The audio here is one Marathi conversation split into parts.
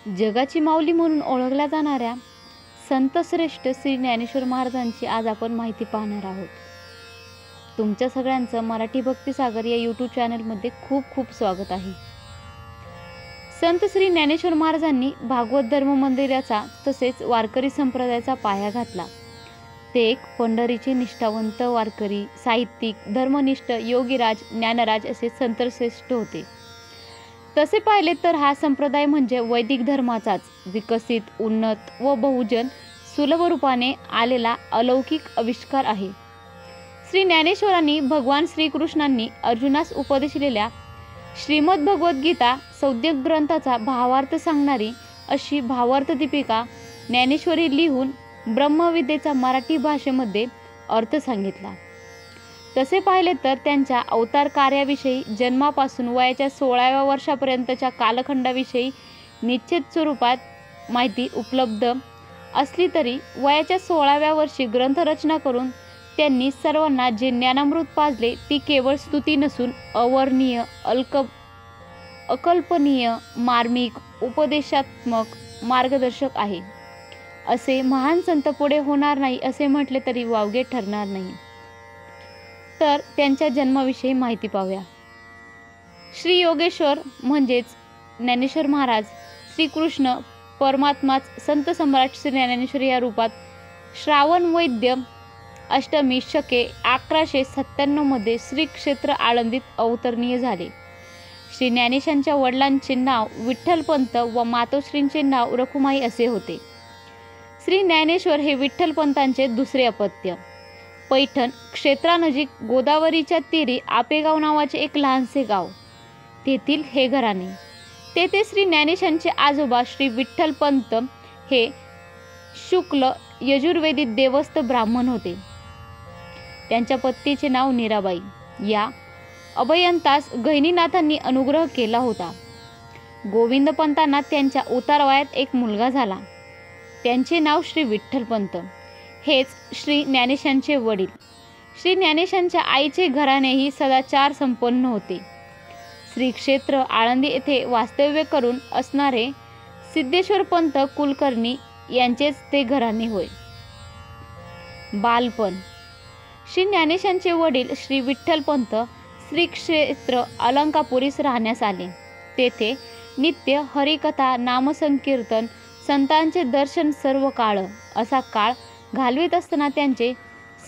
जगाची माऊली म्हणून ओळखल्या जाणाऱ्या संतश्रेष्ठ श्री ज्ञानेश्वर महाराजांची आज आपण माहिती पाहणार आहोत. तुमच्या सगळ्यांचं मराठी भक्तिसागर या यूट्यूब चॅनलमध्ये खूप खूप स्वागत आहे. संत श्री ज्ञानेश्वर महाराजांनी भागवत धर्म मंदिराचा तसेच वारकरी संप्रदायाचा पाया घातला. ते एक पंढरीचे निष्ठावंत वारकरी, साहित्यिक, धर्मनिष्ठ, योगीराज, ज्ञानराज असे संतश्रेष्ठ होते. तसे पाहिले तर हा संप्रदाय म्हणजे वैदिक धर्माचाच विकसित, उन्नत व बहुजन सुलभ रूपाने आलेला अलौकिक आविष्कार आहे. श्री ज्ञानेश्वरांनी भगवान श्रीकृष्णांनी अर्जुनास उपदेशलेल्या श्रीमद भगवद्गीता संज्ञक ग्रंथाचा भावार्थ सांगणारी अशी भावार्थ दीपिका ज्ञानेश्वरी लिहून ब्रह्मविद्येचा मराठी भाषेमध्ये अर्थ सांगितला. तसे पाहिले तर त्यांच्या अवतार कार्याविषयी, जन्मापासून वयाच्या 16व्या वर्षापर्यंतच्या कालखंडाविषयी निश्चित स्वरूपात माहिती उपलब्ध असली तरी वयाच्या 16व्या वर्षी ग्रंथरचना करून त्यांनी सर्वांना जे ज्ञानामृत पाजले ती केवळ स्तुती नसून अवर्णनीय, अकल्पनीय, मार्मिक, उपदेशात्मक, मार्गदर्शक आहे. असे महान संत पुढे होणार नाही असे म्हटले तरी वावगे ठरणार नाही. तर त्यांच्या जन्माविषयी माहिती पाहूया. श्री योगेश्वर म्हणजेच ज्ञानेश्वर महाराज, श्रीकृष्ण परमात्माच संत सम्राट श्री ज्ञानेश्वर या रूपात श्रावण वैद्य अष्टमी शके 1197 मध्ये श्री क्षेत्र आळंदीत अवतरणीय झाले. श्री ज्ञानेशांच्या वडिलांचे नाव विठ्ठलपंत व मातोश्रींचे नाव रखुमाई असे होते. श्री ज्ञानेश्वर हे विठ्ठलपंतांचे दुसरे अपत्य. पैठण क्षेत्रानजीक गोदावरीच्या तीरी आपेगाव नावाचे एक लहानसे गाव, तेथील हे घराणे. तेथे श्री ज्ञानेशांचे आजोबा श्री विठ्ठलपंत हे शुक्ल यजुर्वेदी देवस्थ ब्राह्मण होते. त्यांच्या पत्नीचे नाव नीराबाई. या अभयंतास गहिनीनाथांनी अनुग्रह केला होता. गोविंदपंतांना त्यांच्या उतारवयात एक मुलगा झाला. त्यांचे नाव श्री विठ्ठलपंत. हेच श्री ज्ञानेशांचे वडील. श्री ज्ञानेशांच्या आईचे घराणेही सदाचार संपन्न होते. श्री क्षेत्र आळंदी येथे वास्तव्य करून असणारे सिद्धेश्वरपंत कुलकर्णी यांचेच ते घराणे होय. बालपण. श्री ज्ञानेशांचे वडील श्री विठ्ठलपंत श्री क्षेत्र अलंकापुरीस राहण्यास आले. तेथे नित्य हरिकथा, नामसंकीर्तन, संतांचे दर्शन सर्व काळ असा काळ घालवीत असताना त्यांचे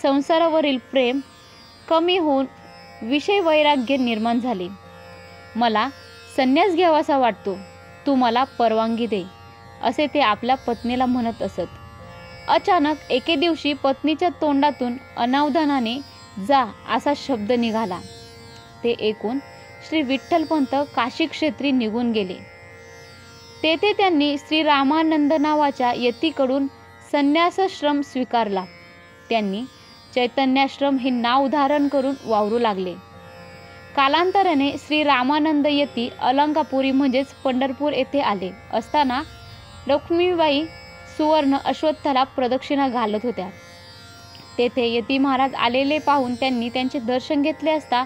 संसारावरील प्रेम कमी होऊन विषय वैराग्य निर्माण झाले. मला संन्यास घ्यावासा वाटतो, तू मला परवानगी दे, असे ते आपल्या पत्नीला म्हणत असत. अचानक एके दिवशी पत्नीच्या तोंडातून अनावधानाने जा असा शब्द निघाला. ते ऐकून श्री विठ्ठलपंत काशी क्षेत्री निघून गेले. तेथे त्यांनी श्री रामानंद नावाच्या यतीकडून संन्यासाश्रम स्वीकारला. त्यांनी चैतन्याश्रम हे नाव धारण करून वावरू लागले. कालांतराने श्री रामानंद यती अलंकापुरी म्हणजेच पंढरपूर येथे आले असताना लक्ष्मीबाई सुवर्ण अश्वत्थाला प्रदक्षिणा घालत होत्या. तेथे यती महाराज आलेले पाहून त्यांनी त्यांचे दर्शन घेतले असता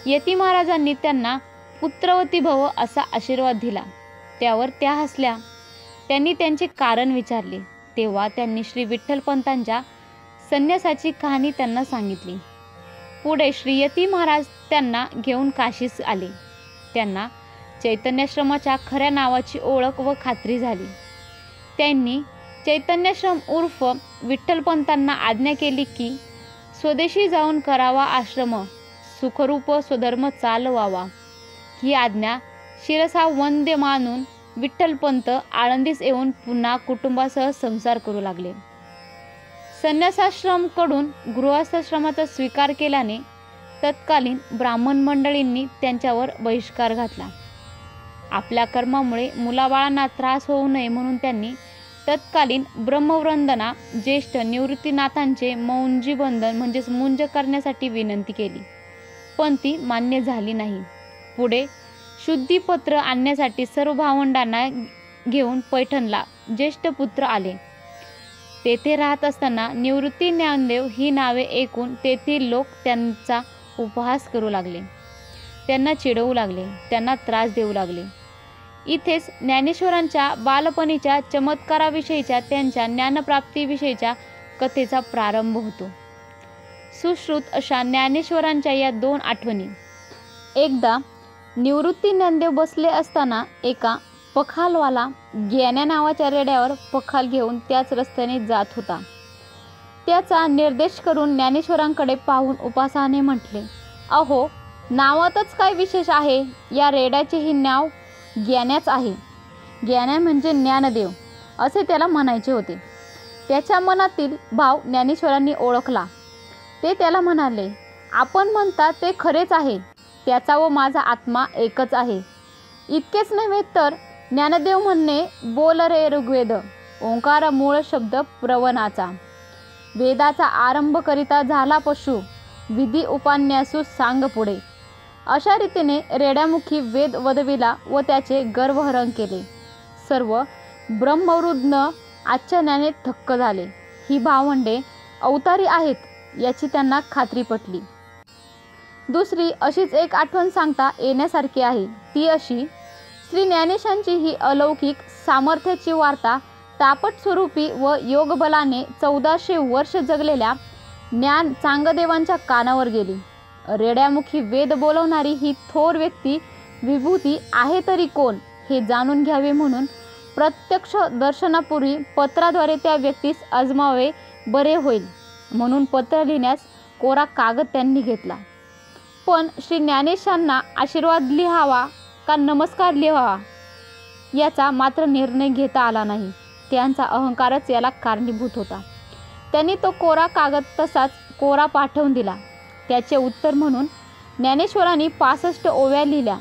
यती महाराजांनी त्यांना पुत्रवती भव असा आशीर्वाद दिला. त्यावर त्या हसल्या. त्यांनी त्यांचे कारण विचारले तेव्हा त्यांनी श्री विठ्ठलपंतांच्या संन्यासाची कहाणी त्यांना सांगितली. पुढे श्री यती महाराज त्यांना घेऊन काशीस आले. त्यांना चैतन्याश्रमाच्या खऱ्या नावाची ओळख व खात्री झाली. त्यांनी चैतन्याश्रम उर्फ विठ्ठलपंतांना आज्ञा केली की स्वदेशी जाऊन करावा आश्रम, सुखरूप स्वधर्म चालवावा. ही आज्ञा शिरसा वंद्य मानून विठ्ठलपंत आळंदीस येऊन पुन्हा कुटुंबासह संसार करू लागले. संन्यासाश्रमकडून गृहस्थाश्रमाचा स्वीकार केल्याने तत्कालीन ब्राह्मण मंडळींनी त्यांच्यावर बहिष्कार घातला. आपल्या कर्मामुळे मुलाबाळांना त्रास होऊ नये म्हणून त्यांनी तत्कालीन ब्रह्मवंदना ज्येष्ठ निवृत्तीनाथांचे मौंजी बंधन म्हणजेच मुंज करण्यासाठी विनंती केली, पण ती मान्य झाली नाही. पुढे शुद्धीपत्र आणण्यासाठी सर्व भावंडांना घेऊन पैठणला ज्येष्ठ पुत्र आले. तेथे राहत असताना निवृत्ती, ज्ञानदेव ही नावे ऐकून तेथील लोक त्यांचा उपहास करू लागले. त्यांना चिडवू लागले, त्यांना त्रास देऊ लागले. इथेच ज्ञानेश्वरांच्या बालपणीच्या चमत्काराविषयीच्या त्यांच्या ज्ञानप्राप्तीविषयीच्या कथेचा प्रारंभ होतो. सुश्रुत अशा ज्ञानेश्वरांच्या या 2 आठवणी. एकदा निवृत्ती ज्ञानदेव बसले असताना एका पखालवाला ग्यान्या नावाच्या रेड्यावर पखाल घेऊन त्याच रस्त्याने जात होता. त्याचा निर्देश करून ज्ञानेश्वरांकडे पाहून उपासाने म्हटले, अहो, नावातच काय विशेष आहे. या रेड्याचेही नाव ग्यान्याच आहे. ग्यान्या म्हणजे ज्ञानदेव असे त्याला म्हणायचे होते. त्याच्या मनातील भाव ज्ञानेश्वरांनी ओळखला. ते त्याला म्हणाले, आपण म्हणता ते खरेच आहे. त्याचा व माझा आत्मा एकच आहे. इतकेच नव्हे तर ज्ञानदेव म्हणणे, बोल रे ऋग्वेद, ओंकार मूळ शब्द प्रवनाचा. वेदाचा आरंभ करिता झाला पशु, विधी उपान्यासू सांग पुढे. अशा रीतीने रेड्यामुखी वेद वदविला व त्याचे गर्वहरण केले. सर्व ब्रह्मवृद्ध आजच्या थक्क झाले. ही भावंडे अवतारी आहेत याची त्यांना खात्री पटली. दुसरी अशीच एक आठवण सांगता येण्यासारखी आहे. ती अशी, श्री ज्ञानेशांची ही अलौकिक सामर्थ्याची वार्ता तापट स्वरूपी व योगबलाने 1400 वर्ष जगलेल्या ज्ञान चांगदेवांच्या कानावर गेली. रेड्यामुखी वेद बोलवणारी ही थोर व्यक्ती विभूती आहे तरी कोण हे जाणून घ्यावे म्हणून प्रत्यक्ष दर्शनापूर्वी पत्राद्वारे त्या व्यक्तीस आजमावे बरे होईल म्हणून पत्र लिहिण्यास कोरा कागद त्यांनी घेतला. पण श्री ज्ञानेशांना आशीर्वाद लिहावा का नमस्कार लिहावा याचा मात्र निर्णय घेता आला नाही. त्यांचा अहंकारच याला कारणीभूत होता. त्यांनी तो कोरा कागद तसाच कोरा पाठवून दिला. त्याचे उत्तर म्हणून ज्ञानेश्वरांनी 65 ओव्या लिहिल्या.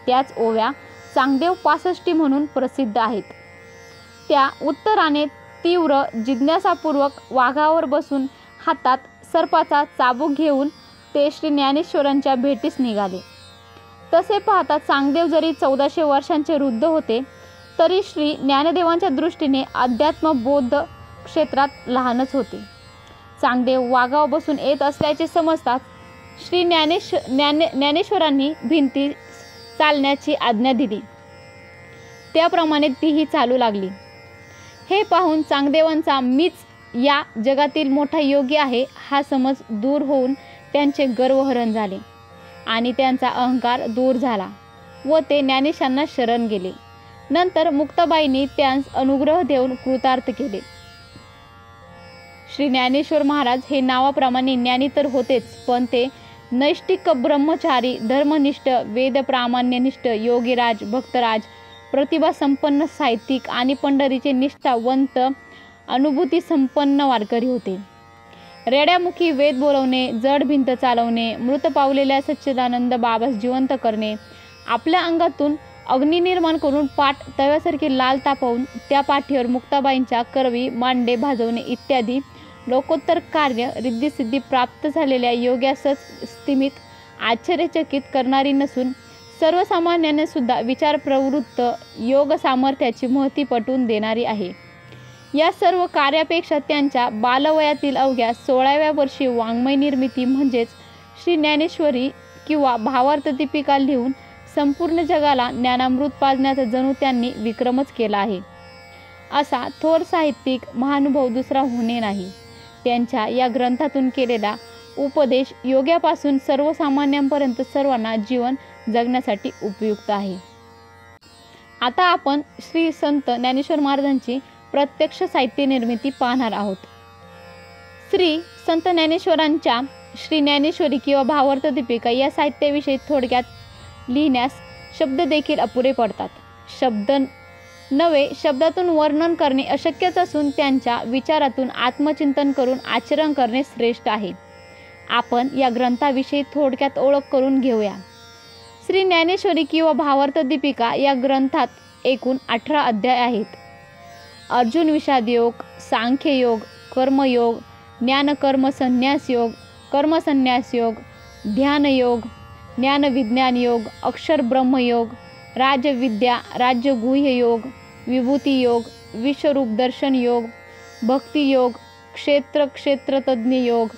त्याच ओव्या चांगदेव 65 म्हणून प्रसिद्ध आहेत. त्या उत्तराने तीव्र जिज्ञासापूर्वक वाघावर बसून हातात सर्पाचा चाबूक घेऊन ते श्री ज्ञानेश्वरांच्या भेटीस निघाले. तसे पाहता चांगदेव जरी 1400 वर्षांचे वृद्ध होते तरी श्री ज्ञानदेवांच्या दृष्टीने अध्यात्मबोध क्षेत्रात लहानच होते. चांगदेव वाघावर बसून येत असल्याचे समजताच श्री ज्ञानेश्वरांनी भिंती चालण्याची आज्ञा दिली. त्याप्रमाणे तीही चालू लागली. हे पाहून चांगदेवांचा मीच या जगातील मोठा योगी आहे हा समज दूर होऊन त्यांचे गर्वहरण झाले आणि त्यांचा अहंकार दूर झाला व ते ज्ञानेशांना शरण गेले. नंतर मुक्ताबाईंनी त्यांस अनुग्रह देऊन कृतार्थ केले. श्री ज्ञानेश्वर महाराज हे नावाप्रमाणे ज्ञानी तर होतेच, पण ते नैष्टिक ब्रह्मचारी, धर्मनिष्ठ, वेद प्रामाण्यनिष्ठ, योगीराज, भक्तराज, प्रतिभा संपन्न साहित्यिक आणि पंढरीचे निष्ठावंत अनुभूती संपन्न वारकरी होते. रेड्यामुखी वेद बोलवणे, जड भिंत चालवणे, मृत पावलेल्या सच्चिदानंद बाबास जिवंत करणे, आपल्या अंगातून अग्नी निर्माण करून पाठ तव्यासारखी लाल तापवून त्या पाठीवर मुक्ताबाईंच्या करवी मांडे भाजवणे इत्यादी लोकोत्तर कार्य रिद्धिसिद्धी प्राप्त झालेल्या योग्यासच स्थिमित आश्चर्यचकित करणारी नसून सर्वसामान्यांना सुद्धा विचारप्रवृत्त योग सामर्थ्याची महती पटवून देणारी आहे. या सर्व कार्यापेक्षा त्यांच्या बालवयातील अवघ्या 16व्या वर्षी वाङ्मय निर्मिती म्हणजेच श्री ज्ञानेश्वरी किंवा भावार्थ दीपिका लिहून संपूर्ण जगाला ज्ञानामृत पाजण्याचा जणू त्यांनी विक्रमच केला आहे. असा थोर साहित्यिक महानुभव दुसरा होणे नाही. त्यांच्या या ग्रंथातून केलेला उपदेश योग्यापासून सर्वसामान्यांपर्यंत सर्वांना जीवन जगण्यासाठी उपयुक्त आहे. आता आपण श्री संत ज्ञानेश्वर महाराजांची प्रत्यक्ष साहित्य निर्मिती पाहणार आहोत. श्री संत ज्ञानेश्वरांच्या श्री ज्ञानेश्वरी किंवा भावार्थ दीपिका या साहित्याविषयी थोडक्यात लिहिण्यास शब्द देखील अपुरे पडतात. शब्द नव्हे, शब्दातून वर्णन करणे अशक्यच असून त्यांच्या विचारातून आत्मचिंतन करून आचरण करणे श्रेष्ठ आहे. आपण या ग्रंथाविषयी थोडक्यात ओळख करून घेऊया. श्री ज्ञानेश्वरी किंवा भावार्थ दीपिका या ग्रंथात एकूण 18 अध्याय आहेत. अर्जुन विषाद योग, सांख्ययोग, कर्मयोग, ज्ञानकर्म संन्यास योग, कर्मसंन्यास योग, ध्यानयोग, ज्ञानविज्ञान योग, अक्षर ब्रह्मयोग, राजविद्या राज्यगुह्य योग, विभूती योग, विश्वरूप दर्शन योग, भक्ती योग, क्षेत्रतज्ञ योग,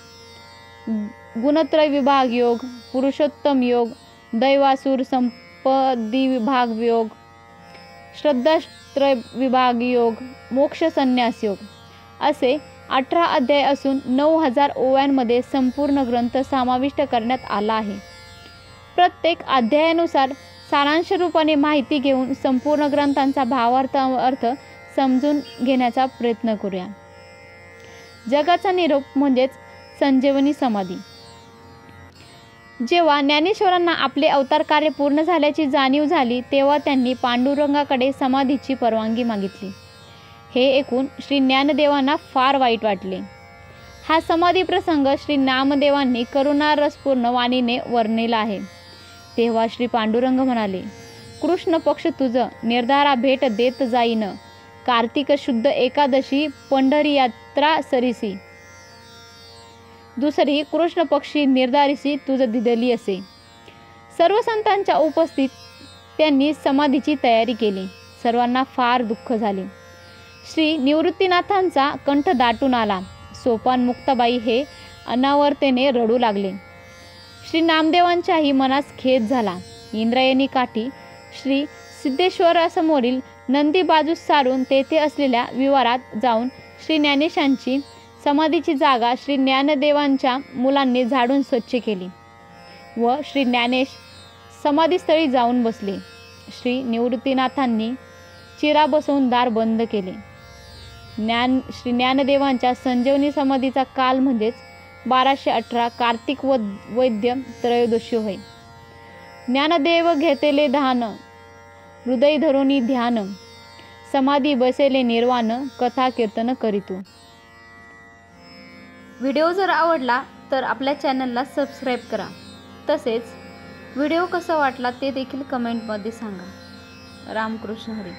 गुणत्रय विभाग योग, पुरुषोत्तम योग, दैवासुर संपदी विभाग योग, श्रद्धात्रय विभाग योग, मोक्ष संन्यास योग असे 18 अध्याय असून 9000 ओव्यांमध्ये संपूर्ण ग्रंथ समाविष्ट करण्यात आला आहे. प्रत्येक अध्यायानुसार सारांश रूपाने माहिती घेऊन संपूर्ण ग्रंथांचा भावार्थ अर्थ समजून घेण्याचा प्रयत्न करूया. जगाचा निरोप म्हणजेच संजीवनी समाधी. जेव्हा ज्ञानेश्वरांना आपले अवतार कार्य पूर्ण झाल्याची जाणीव झाली तेव्हा त्यांनी पांडुरंगाकडे समाधीची परवानगी मागितली. हे ऐकून श्री ज्ञानदेवांना फार वाईट वाटले. हा समाधी प्रसंग श्री नामदेवांनी करुणारसपूर्ण वाणीने वर्णिला आहे. तेव्हा श्री पांडुरंग म्हणाले, कृष्ण पक्ष तुझं निर्धारा भेट देत जाईन, कार्तिक शुद्ध एकादशी पंढरी यात्रा सरीसी, दुसरी कृष्ण पक्षी निर्धारिसी तुझ दिदली असे. सर्व संतांच्या उपस्थित त्यांनी समाधीची तयारी केली. सर्वांना फार दुःख झाले. श्री निवृत्तीनाथांचा कंठ दाटून आला. सोपान मुक्ताबाई हे अनावर्तेने रडू लागले. श्री नामदेवांच्याही मनास खेद झाला. इंद्रायणी काठी श्री सिद्धेश्वरासमोरील नंदी बाजूस सारून तेथे असलेल्या विवारात जाऊन श्री ज्ञानेशांची समाधीची जागा श्री ज्ञानदेवांच्या मुलांनी झाडून स्वच्छ केली व श्री ज्ञानेश समाधीस्थळी जाऊन बसले. श्री निवृत्तीनाथांनी चिरा बसवून दार बंद केले. श्री ज्ञानदेवांच्या संजीवनी समाधीचा काल म्हणजेच 1218 कार्तिक वैद्य त्रयोदशी होय. ज्ञानदेव घेतेले ध्यान, हृदय धरोनी ध्यान, समाधी बसेले निर्वाण, कथा कीर्तन करीतू. व्हिडिओ जर आवडला तर आपल्या चॅनलला सबस्क्राईब करा. तसेच व्हिडिओ कसा वाटला ते देखील कमेंटमध्ये सांगा. रामकृष्ण हरी.